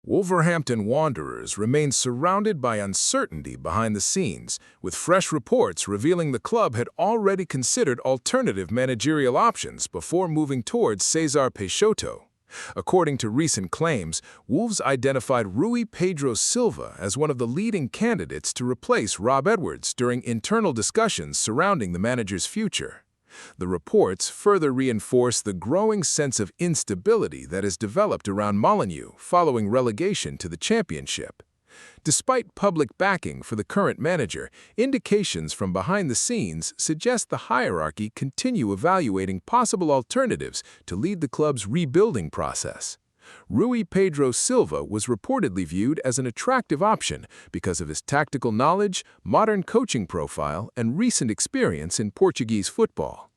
Wolverhampton Wanderers remain surrounded by uncertainty behind the scenes, with fresh reports revealing the club had already considered alternative managerial options before moving towards Cesar Peixoto. According to recent claims, Wolves identified Rui Pedro Silva as one of the leading candidates to replace Rob Edwards during internal discussions surrounding the manager's future. The reports further reinforce the growing sense of instability that has developed around Molineux following relegation to the Championship. Despite public backing for the current manager, indications from behind the scenes suggest the hierarchy continue evaluating possible alternatives to lead the club's rebuilding process. Rui Pedro Silva was reportedly viewed as an attractive option because of his tactical knowledge, modern coaching profile, and recent experience in Portuguese football.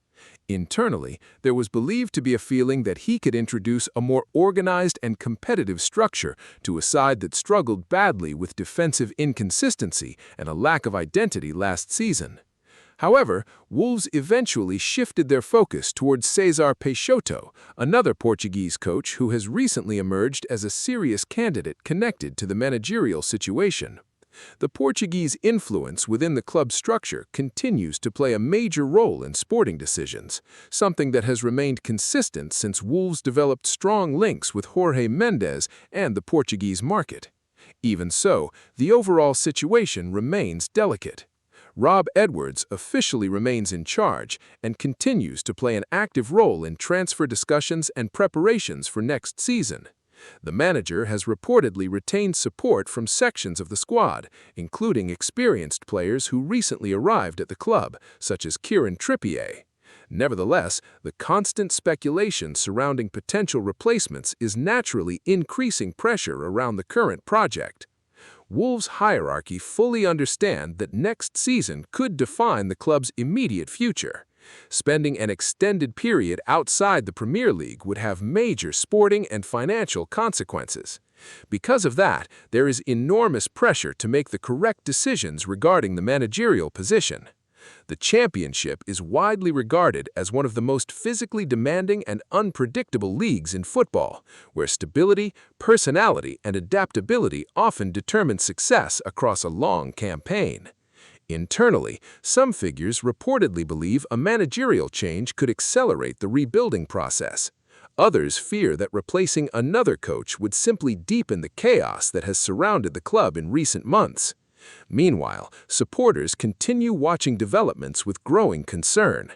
Internally, there was believed to be a feeling that he could introduce a more organized and competitive structure to a side that struggled badly with defensive inconsistency and a lack of identity last season. However, Wolves eventually shifted their focus towards Cesar Peixoto, another Portuguese coach who has recently emerged as a serious candidate connected to the managerial situation. The Portuguese influence within the club structure continues to play a major role in sporting decisions, something that has remained consistent since Wolves developed strong links with Jorge Mendes and the Portuguese market. Even so, the overall situation remains delicate. Rob Edwards officially remains in charge and continues to play an active role in transfer discussions and preparations for next season. The manager has reportedly retained support from sections of the squad, including experienced players who recently arrived at the club, such as Kieran Trippier. Nevertheless, the constant speculation surrounding potential replacements is naturally increasing pressure around the current project. Wolves' hierarchy fully understand that next season could define the club's immediate future. Spending an extended period outside the Premier League would have major sporting and financial consequences. Because of that, there is enormous pressure to make the correct decisions regarding the managerial position. The Championship is widely regarded as one of the most physically demanding and unpredictable leagues in football, where stability, personality, and adaptability often determine success across a long campaign. Internally, some figures reportedly believe a managerial change could accelerate the rebuilding process. Others fear that replacing another coach would simply deepen the chaos that has surrounded the club in recent months. Meanwhile, supporters continue watching developments with growing concern.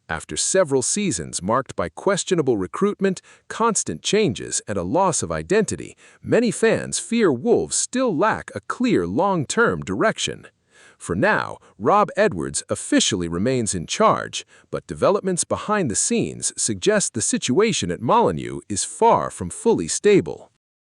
After several seasons marked by questionable recruitment, constant changes, and a loss of identity, many fans fear Wolves still lack a clear long-term direction. For now, Rob Edwards officially remains in charge, but developments behind the scenes suggest the situation at Molineux is far from fully stable.